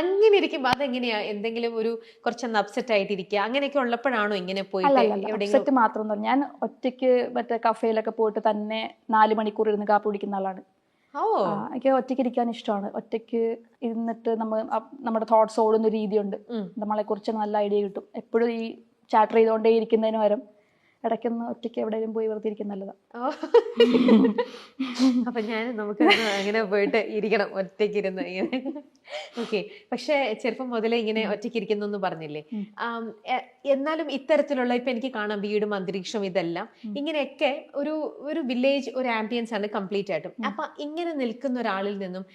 അങ്ങനെ ഇരിക്കുമ്പോ അതെങ്ങനെയാ? എന്തെങ്കിലും ഒരു കുറച്ചൊന്ന് അപ്സെറ്റ് ആയിട്ടിരിക്കുക അങ്ങനെയൊക്കെ ഉള്ളപ്പോഴാണോ ഇങ്ങനെ പോയിട്ട് എവിടെയെങ്കിലും? അപ്സെറ്റ് മാത്രമൊന്നുമല്ല, ഞാൻ ഒറ്റയ്ക്ക് മറ്റേ കഫേയിലൊക്കെ പോയിട്ട് തന്നെ 4 മണിക്കൂർ ഇരുന്ന് കാപ്പി കുടിക്കുന്ന ആളാണ്. എനിക്ക് ഒറ്റയ്ക്ക് ഇരിക്കാൻ ഇഷ്ടമാണ്. ഒറ്റയ്ക്ക് ഇരുന്നിട്ട് നമ്മുടെ തോട്ട്സ് ഓടുന്ന രീതിയുണ്ട്, നമ്മളെ കുറിച്ച് നല്ല ഐഡിയ കിട്ടും. എപ്പോഴും ഈ ചാറ്റർ ചെയ്തുകൊണ്ടേ ഇരിക്കുന്നതിന് പകരം ഇടയ്ക്കൊന്ന് ഒറ്റയ്ക്ക് എവിടെയെങ്കിലും പോയി വെറുതെ ഇരിക്കുന്ന നല്ലതാണ്. അപ്പൊ നമുക്ക് അങ്ങനെ പോയിട്ട് ഇരിക്കണം ഒറ്റയ്ക്ക് ഇരുന്ന്. ഓക്കെ. പക്ഷെ ചെറുപ്പം മുതലേ ഇങ്ങനെ ഒറ്റയ്ക്ക് ഇരിക്കുന്നു പറഞ്ഞില്ലേ? എന്നാലും ഇത്തരത്തിലുള്ള ഇപ്പൊ എനിക്ക് കാണാം വീടും അന്തരീക്ഷവും ഇതെല്ലാം ഇങ്ങനെയൊക്കെ ഒരു വില്ലേജ് ഒരു ആംബിയൻസ് ആണ് കംപ്ലീറ്റ് ആയിട്ടും. അപ്പൊ ഇങ്ങനെ നിൽക്കുന്ന ഒരാളിൽ നിന്നും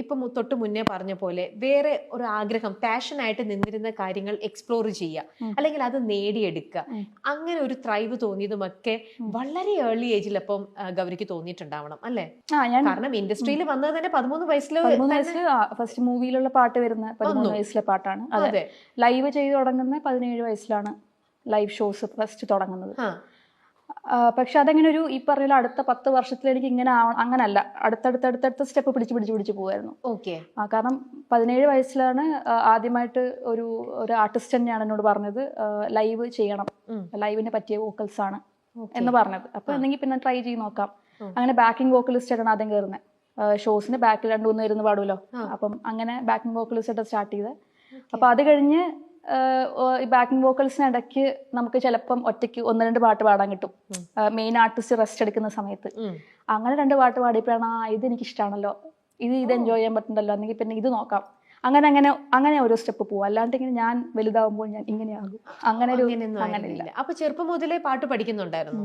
ഇപ്പൊ തൊട്ട് മുന്നേ പറഞ്ഞ പോലെ വേറെ ഒരു ആഗ്രഹം പാഷനായിട്ട് നിന്നിരുന്ന കാര്യങ്ങൾ എക്സ്പ്ലോർ ചെയ്യുക, അല്ലെങ്കിൽ അത് നേടിയെടുക്കുക, അങ്ങനെ ഒരു ത്രൈവ് തോന്നിയതുമൊക്കെ വളരെ ഏർലി ഏജിൽ അപ്പം ഗൗരിക്ക് തോന്നിയിട്ടുണ്ടാവണം അല്ലേ? കാരണം ഇൻഡസ്ട്രിയിൽ വന്നത് തന്നെ 13 വയസ്സിൽ. ഫസ്റ്റ് മൂവിയിലുള്ള പാട്ട് വരുന്ന 13 വയസ്സിലെ പാട്ടാണ്. അതെ, ലൈവ് ചെയ്ത് തുടങ്ങുന്ന 17 വയസ്സിലാണ് ലൈവ് ഷോസ് ഫസ്റ്റ് തുടങ്ങുന്നത്. പക്ഷെ അതെങ്ങനെ ഒരു ഈ പറഞ്ഞ അടുത്ത 10 വർഷത്തിൽ എനിക്ക് ഇങ്ങനെ അങ്ങനല്ല, അടുത്തടുത്ത സ്റ്റെപ്പ് പിടിച്ച് പോകുമായിരുന്നു. കാരണം 17 വയസ്സിലാണ് ആദ്യമായിട്ട് ഒരു ആർട്ടിസ്റ്റ് തന്നെയാണ് എന്നോട് പറഞ്ഞത് ലൈവ് ചെയ്യണം, ലൈവിന് പറ്റിയ വോക്കൽസ് ആണ് എന്ന് പറഞ്ഞത്. അപ്പൊ എന്തെങ്കിലും പിന്നെ ട്രൈ ചെയ്ത് നോക്കാം. അങ്ങനെ ബാക്കിംഗ് വോക്കലിസ്റ്റ് ആയിട്ടാണ് ആദ്യം കയറുന്നത്. ഷോസിന് ബാക്കിൽ 2-3 പേരുന്ന് പാടുമല്ലോ, അപ്പം അങ്ങനെ ബാക്കിംഗ് വോക്കലിസ്റ്റ് ആയിട്ട് സ്റ്റാർട്ട് ചെയ്തത്. അപ്പൊ അത് കഴിഞ്ഞ് ഈ ബാക്കിംഗ് വോക്കൽസിന് ഇടയ്ക്ക് നമുക്ക് ചിലപ്പം ഒറ്റയ്ക്ക് 1-2 പാട്ട് പാടാൻ കിട്ടും, മെയിൻ ആർട്ടിസ്റ്റ് റെസ്റ്റ് എടുക്കുന്ന സമയത്ത്. അങ്ങനെ 2 പാട്ട് പാടിയപ്പോഴാണ് ഇത് എനിക്ക് ഇഷ്ടമാണല്ലോ, ഇത് എൻജോയ് ചെയ്യാൻ പറ്റുന്നുണ്ടല്ലോ, അല്ലെങ്കിൽ പിന്നെ ഇത് നോക്കാം. അങ്ങനെ ഓരോ സ്റ്റെപ്പ് പോവും. അല്ലാണ്ട് ഇങ്ങനെ ഞാൻ വലുതാവുമ്പോൾ ഞാൻ ഇങ്ങനെയാകും അങ്ങനെയില്ല. അപ്പൊ ചെറുപ്പം മുതലേ പാട്ട് പഠിക്കുന്നുണ്ടായിരുന്നു?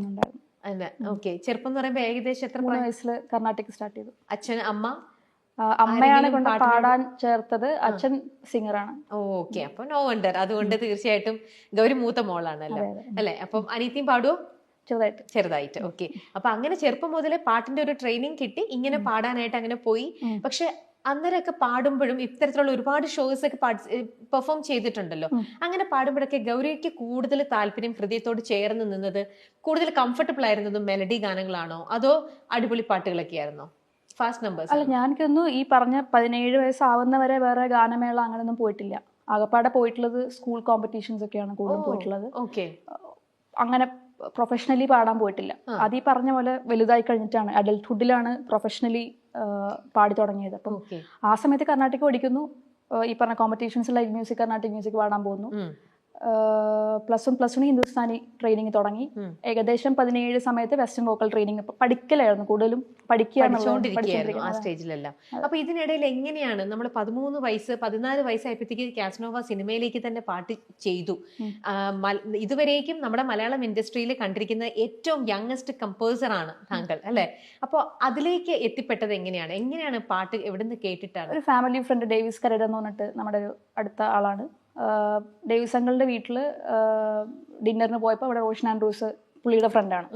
ഓക്കെ. ചെറുപ്പം എന്ന് പറയുമ്പോൾ ഏകദേശം എത്ര 3 വയസ്സിൽ കർണാട്ടിക് സ്റ്റാർട്ട് ചെയ്തു. അച്ഛൻ അമ്മയാണ് കൊണ്ട് പാടാൻ ചേർത്തത്, അച്ഛൻ സിംഗറാണ്. ഓക്കെ. അപ്പൊ നോ വണ്ടർ. അതുകൊണ്ട് തീർച്ചയായിട്ടും ഗൗരി മൂത്ത മോളാണല്ലോ അല്ലെ? അപ്പം അനിയത്തിയും പാടുവോ? ചെറുതായിട്ട്. ഓക്കെ. അപ്പൊ അങ്ങനെ ചെറുപ്പം മുതലേ പാട്ടിന്റെ ഒരു ട്രെയിനിങ് കിട്ടി, ഇങ്ങനെ പാടാനായിട്ട് അങ്ങനെ പോയി. പക്ഷെ അന്നേരമൊക്കെ പാടുമ്പോഴും ഇത്തരത്തിലുള്ള ഒരുപാട് ഷോസ് ഒക്കെ പെർഫോം ചെയ്തിട്ടുണ്ടല്ലോ. അങ്ങനെ പാടുമ്പോഴൊക്കെ ഗൗരിക്ക് കൂടുതൽ താല്പര്യം, ഹൃദയത്തോട് ചേർന്ന് നിന്നത്, കൂടുതൽ കംഫർട്ടബിൾ ആയിരുന്നതും മെലഡി ഗാനങ്ങളാണോ അതോ അടിപൊളി പാട്ടുകളൊക്കെ ആയിരുന്നോ? Fast numbers? അല്ല, ഞാനിക്കൊന്നു ഈ പറഞ്ഞ 17 വയസ്സാവുന്നവരെ വേറെ ഗാനമേള അങ്ങനെയൊന്നും പോയിട്ടില്ല. ആകപ്പാടെ പോയിട്ടുള്ളത് സ്കൂൾ കോമ്പറ്റീഷൻസ് ഒക്കെയാണ് കൂടുതലും പോയിട്ടുള്ളത്. അങ്ങനെ പ്രൊഫഷണലി പാടാൻ പോയിട്ടില്ല. അത് ഈ പറഞ്ഞ പോലെ വലുതായി കഴിഞ്ഞിട്ടാണ്, അഡൽട്ട്ഹുഡിലാണ് പ്രൊഫഷണലി പാടി തുടങ്ങിയത്. അപ്പം ആ സമയത്ത് കർണാട്ടിക് പഠിക്കുന്നു, ഈ പറഞ്ഞ competitions live music, Carnatic music പാടാൻ പോകുന്നു. പ്ലസ് വൺ ഹിന്ദുസ്ഥാനി ട്രെയിനിങ് തുടങ്ങി. ഏകദേശം 17 സമയത്ത് വെസ്റ്റേൺ വോക്കൽ ട്രെയിനിങ് പഠിക്കലായിരുന്നു, കൂടുതലും പഠിച്ചുകൊണ്ടിരിക്കുകയായിരുന്നു ആ സ്റ്റേജിലെല്ലാം. അപ്പൊ ഇതിനിടയിൽ എങ്ങനെയാണ് നമ്മൾ 13 വയസ്സ് 14 വയസ്സായപ്പോഴത്തേക്ക് കാസനോവ സിനിമയിലേക്ക് തന്നെ പാട്ട് ചെയ്തു. ഇതുവരേക്കും നമ്മുടെ മലയാളം ഇൻഡസ്ട്രിയിൽ കണ്ടിരിക്കുന്ന ഏറ്റവും യങ്ങസ്റ്റ് കമ്പോസർ ആണ് താങ്കൾ അല്ലെ? അപ്പൊ അതിലേക്ക് എത്തിപ്പെട്ടത് എങ്ങനെയാണ് പാട്ട് എവിടുന്ന് കേട്ടിട്ടാണ്? ഒരു ഫാമിലി ഫ്രണ്ട് ഡേവിസ് കരട് എന്ന് പറഞ്ഞിട്ട് നമ്മുടെ ഒരു അടുത്ത ആളാണ്. ഡേവിസ് അങ്കിളുടെ വീട്ടില് ഡിന്നറിന് പോയപ്പോൾ അവിടെ റോഷൻ ആൻഡ്രൂസ് പുള്ളിയുടെ ഫ്രണ്ടാണ്.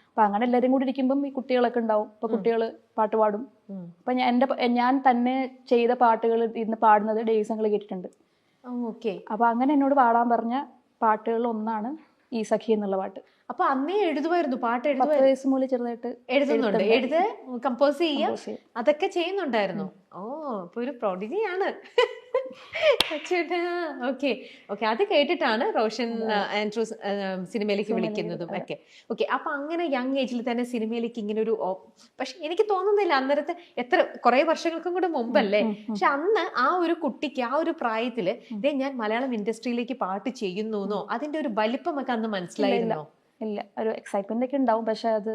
അപ്പൊ അങ്ങനെ എല്ലാവരും കൂടി ഇരിക്കുമ്പം ഈ കുട്ടികളൊക്കെ ഉണ്ടാവും. അപ്പൊ കുട്ടികള് പാട്ട് പാടും. അപ്പൊ ഞാൻ തന്നെ ചെയ്ത പാട്ടുകൾ ഇരുന്ന് പാടുന്നത് ഡേവിസ് അങ്കിൾ കേട്ടിട്ടുണ്ട്. അപ്പൊ അങ്ങനെ എന്നോട് പാടാൻ പറഞ്ഞ പാട്ടുകളിൽ ഒന്നാണ് ഈ സഖി എന്നുള്ള പാട്ട്. അപ്പൊ അന്നേ എഴുതുമായിരുന്നു പാട്ട്? 10 വയസ്സ് മുതൽ ചെറുതായിട്ട് എഴുതുന്നുണ്ട്, കമ്പോസ് ചെയ്യാം, അതൊക്കെ ചെയ്യുന്നുണ്ടായിരുന്നു. അപ്പൊ ഒരു പ്രൊഡിജിയാണ്. ഓക്കെ. അത് കേട്ടിട്ടാണ് റോഷൻ ആൻഡ്രൂസ് സിനിമയിലേക്ക് വിളിക്കുന്നതും ഒക്കെ. ഓക്കെ. അപ്പൊ അങ്ങനെ യങ് ഏജിൽ തന്നെ സിനിമയിലേക്ക് ഇങ്ങനെ ഒരു, പക്ഷെ എനിക്ക് തോന്നുന്നില്ല അന്നേരത്തെ കുറെ വർഷങ്ങൾക്കും കൂടെ മുമ്പല്ലേ, പക്ഷെ അന്ന് ആ ഒരു കുട്ടിക്ക് ആ ഒരു പ്രായത്തില് ഞാൻ മലയാളം ഇൻഡസ്ട്രിയിലേക്ക് പാട്ട് ചെയ്യുന്നു അതിന്റെ ഒരു വലിപ്പമൊക്കെ അന്ന് മനസ്സിലായിരുന്നോ? ഇല്ല, ഒരു എക്സൈറ്റ്മെന്റ് ഒക്കെ ഉണ്ടാവും, പക്ഷെ അത്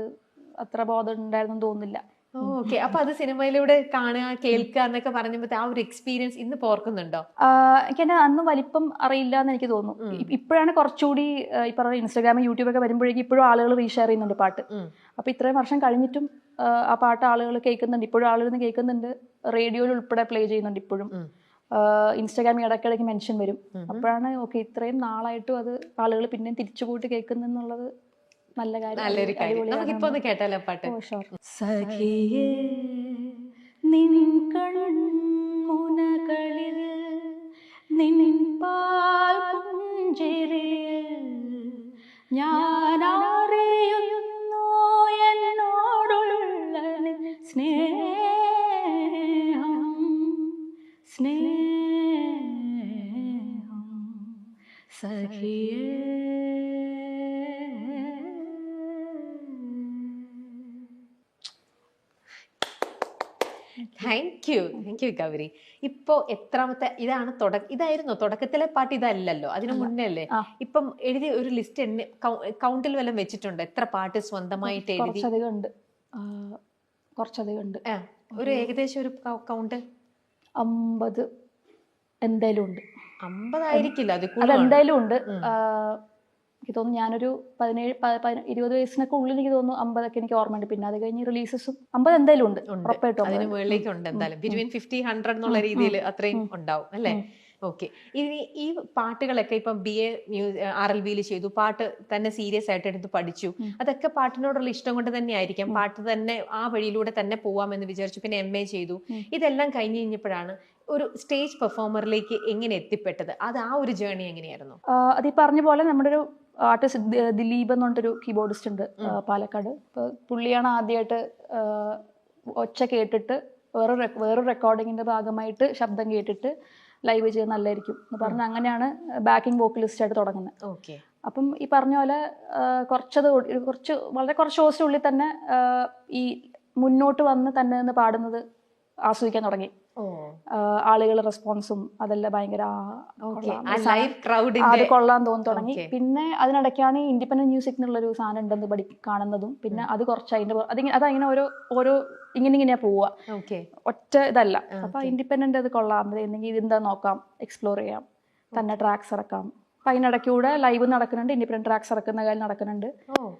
അത്ര ബോധം ഉണ്ടായിരുന്നു തോന്നുന്നില്ല. ഓക്കെ. അപ്പൊ അത് സിനിമയിലൂടെ കാണുക, കേൾക്കുക എന്നൊക്കെ പറഞ്ഞപ്പോ ആ ഒരു എക്സ്പീരിയൻസ് ഇന്ന് ഓർക്കുന്നുണ്ടോ? എനിക്ക് അന്ന് വലിപ്പം അറിയില്ല എന്ന് എനിക്ക് തോന്നുന്നു. ഇപ്പോഴാണ് കുറച്ചുകൂടി ഈ പറഞ്ഞ ഇൻസ്റ്റാഗ്രാം, യൂട്യൂബ് ഒക്കെ വരുമ്പോഴേക്കും ഇപ്പോഴും ആളുകൾ റീഷെയർ ചെയ്യുന്നുണ്ട് പാട്ട്. അപ്പൊ ഇത്രയും വർഷം കഴിഞ്ഞിട്ടും ആ പാട്ട് ആളുകൾ കേൾക്കുന്നുണ്ട്, ഇപ്പോഴും ആളുകൾ കേൾക്കുന്നുണ്ട്, റേഡിയോയിൽ ഉൾപ്പെടെ പ്ലേ ചെയ്യുന്നുണ്ട് ഇപ്പോഴും. ഇൻസ്റ്റാഗ്രാമിൽ ഇടയ്ക്കിടയ്ക്ക് മെൻഷൻ വരും. അപ്പോഴാണ് ഓക്കെ, ഇത്രയും നാളായിട്ടും അത് ആളുകൾ പിന്നെയും തിരിച്ചുപോയിട്ട് കേൾക്കുന്നുള്ളത് നല്ല കാര്യം. നമുക്കിപ്പോ ഒന്ന് കേട്ടാലോ പാട്ട്? സഖിയേ നിൻ കൺമുനകളിൽ നിൻ പാൽ പുഞ്ചിരിയിൽ ഞാൻ അറിയുന്നു എന്നോടുള്ള സ്നേഹം താങ്ക് യു ഗൗരി. ഇപ്പോ എത്രാമത്തെ ഇതാണ്? ഇതായിരുന്നോ തുടക്കത്തിലെ പാട്ട്? ഇതല്ലല്ലോ, അതിനു മുന്നേ അല്ലേ? ഇപ്പം എഴുതി ഒരു ലിസ്റ്റ് കൗണ്ടിൽ വല്ലതും വെച്ചിട്ടുണ്ടോ? എത്ര പാട്ട് സ്വന്തമായിട്ട് എഴുതി? കുറച്ചധികം ഉണ്ട്. ഒരു ഏകദേശം ഒരു കൗണ്ട്? 50 എന്തായാലും ഉണ്ട്. 50 ആയിരിക്കില്ല, അതെന്തായാലും ഉണ്ട്. എനിക്ക് തോന്നുന്നു ഞാനൊരു 17-20 വയസ്സിനൊക്കെ ഉള്ളിൽ എനിക്ക് തോന്നുന്നു 50 എനിക്ക് ഓർമ്മയുണ്ട്. പിന്നെ അത് കഴിഞ്ഞ് റിലീസസും 50 എന്തായാലും ഉണ്ട്, ഉറപ്പായിട്ടും. അതിന് മുകളിലേക്ക് ഉണ്ട് എന്തായാലും. ബിറ്റ്വീൻ 50-100 എന്നുള്ള രീതിയിൽ അത്രയും ഉണ്ടാവും അല്ലേ? ഓക്കെ. ഇനി ഈ പാട്ടുകളൊക്കെ ഇപ്പം BA RLB ചെയ്തു, പാട്ട് തന്നെ സീരിയസ് ആയിട്ട് എടുത്ത് പഠിച്ചു. അതൊക്കെ പാട്ടിനോടുള്ള ഇഷ്ടം കൊണ്ട് തന്നെ ആയിരിക്കാം. പാട്ട് തന്നെ ആ വഴിയിലൂടെ തന്നെ പോവാമെന്ന് വിചാരിച്ചു. പിന്നെ MA ചെയ്തു. ഇതെല്ലാം കഴിഞ്ഞ് കഴിഞ്ഞപ്പോഴാണ് ഒരു സ്റ്റേജ് പെർഫോമറിലേക്ക് എങ്ങനെ എത്തിപ്പെട്ടത്? അത് ആ ഒരു ജേർണി എങ്ങനെയായിരുന്നു? അത് ഈ പറഞ്ഞ പോലെ നമ്മുടെ ഒരു ആർട്ടിസ്റ്റ് ദിലീപ് എന്ന് പറഞ്ഞിട്ടൊരു കീബോർഡിസ്റ്റ് ഉണ്ട് പാലക്കാട്. പുള്ളിയാണ് ആദ്യമായിട്ട് ഒച്ച കേട്ടിട്ട് വേറൊരു റെക്കോർഡിങ്ങിന്റെ ഭാഗമായിട്ട് ശബ്ദം കേട്ടിട്ട് ലൈവ് ചെയ്ത് നല്ലതായിരിക്കും എന്ന് പറഞ്ഞ് അങ്ങനെയാണ് ബാക്കിംഗ് വോക്കലിസ്റ്റ് ആയിട്ട് തുടങ്ങുന്നത്. അപ്പം ഈ പറഞ്ഞ പോലെ വളരെ കുറച്ച് ഷോസിനുള്ളിൽ തന്നെ ഈ മുന്നോട്ട് വന്ന് തന്നെ പാടുന്നത് ആസ്വദിക്കാൻ തുടങ്ങി. ആളുകളുടെ റെസ്പോൺസും അതെല്ലാം ഭയങ്കര അത് കൊള്ളാൻ തോന്നി തുടങ്ങി. പിന്നെ അതിനിടയ്ക്കാണ് ഈ ഇൻഡിപെൻഡന്റ് മ്യൂസിക് എന്നുള്ളൊരു സാധനം ഉണ്ടെന്ന് കാണുന്നതും. പിന്നെ അത് കുറച്ച് അതങ്ങനെ ഓരോ ഇങ്ങനെയാ പോവുക, ഒറ്റ ഇതല്ല. അപ്പൊ ഇൻഡിപെൻഡന്റ് അത് കൊള്ളാം, എന്തെങ്കിലും ഇതെന്താ നോക്കാം, എക്സ്പ്ലോർ ചെയ്യാം, തന്നെ ട്രാക്സ് ഇറക്കാം. അപ്പൊ അതിനിടയ്ക്കൂടെ ലൈവ് നടക്കുന്നുണ്ട്, ഇൻഡിപെൻഡന്റ് ട്രാക്സ് ഇറക്കുന്ന കാര്യം നടക്കുന്നുണ്ട്.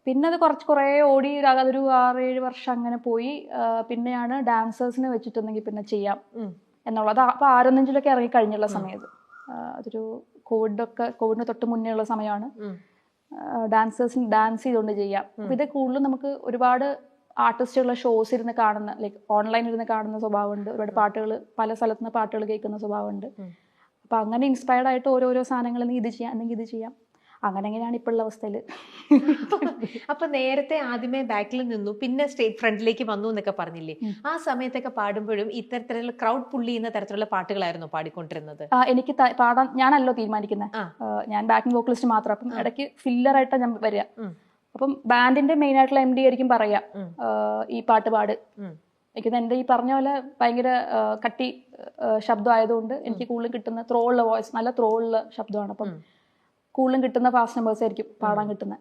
പിന്നെ അത് കുറേ ഓടി അതൊരു 6-7 വർഷം അങ്ങനെ പോയി. പിന്നെയാണ് ഡാൻസേഴ്സിനെ വെച്ചിട്ടുണ്ടെങ്കിൽ പിന്നെ ചെയ്യാം എന്നുള്ളത്. അപ്പൊ 6-5 ഇറങ്ങി കഴിഞ്ഞുള്ള സമയത്ത്, അതൊരു കോവിഡിന് തൊട്ട് മുന്നേ ഉള്ള സമയമാണ്. ഡാൻസേഴ്സിന് ഡാൻസ് ചെയ്തുകൊണ്ട് ചെയ്യാം. അപ്പൊ ഇത് കൂടുതലും നമുക്ക് ഒരുപാട് ആർട്ടിസ്റ്റുകളുടെ ഷോസ് ഇരുന്ന് കാണുന്ന, ലൈക്ക് ഓൺലൈൻ ഇരുന്ന് കാണുന്ന സ്വഭാവമുണ്ട്. ഒരുപാട് പാട്ടുകൾ, പല സ്ഥലത്തുനിന്ന് പാട്ടുകൾ കേൾക്കുന്ന സ്വഭാവമുണ്ട്. അപ്പൊ അങ്ങനെ ഇൻസ്പയർഡ് ആയിട്ട് ഓരോരോ സാധനങ്ങൾ ഇത് ചെയ്യാം, അല്ലെങ്കിൽ ഇത് ചെയ്യാം, അങ്ങനെയാണ് ഇപ്പോഴുള്ള അവസ്ഥയിൽ. അപ്പൊ നേരത്തെ ആദ്യമേ ബാക്കിൽ നിന്നു, പിന്നെ സ്റ്റേജ് ഫ്രണ്ടിലേക്ക് വന്നു എന്നൊക്കെ പറഞ്ഞില്ലേ? ആ സമയത്തൊക്കെ പാടുമ്പോഴും ഇത്തരത്തിലുള്ള ക്രൗഡ് പുള്ളി ചെയ്യുന്ന തരത്തിലുള്ള പാട്ടുകളായിരുന്നു പാടിക്കൊണ്ടിരുന്നത്? എനിക്ക് പാടാൻ ഞാനല്ലോ തീരുമാനിക്കുന്നത്, ഞാൻ ബാക്കിംഗ് വോക്കലിസ്റ്റ് മാത്രം. അപ്പം ഇടയ്ക്ക് ഫില്ലറായിട്ടാണ് ഞാൻ വരിക. അപ്പം ബാൻഡിന്റെ മെയിൻ ആയിട്ടുള്ള MD ആയിരിക്കും പറയാ ഈ പാട്ട് പാട്. എനിക്ക് എന്റെ ഈ പറഞ്ഞ പോലെ ഭയങ്കര കട്ടി ശബ്ദമായതുകൊണ്ട് എനിക്ക് കൂടുതലും കിട്ടുന്ന ത്രോ ഉള്ള വോയിസ്, നല്ല ത്രോ ഉള്ള ശബ്ദമാണ്. അപ്പം കൂടുതലും കിട്ടുന്ന ഫാസ്റ്റ് നമ്പേഴ്സ് ആയിരിക്കും പാടാൻ കിട്ടുന്നത്.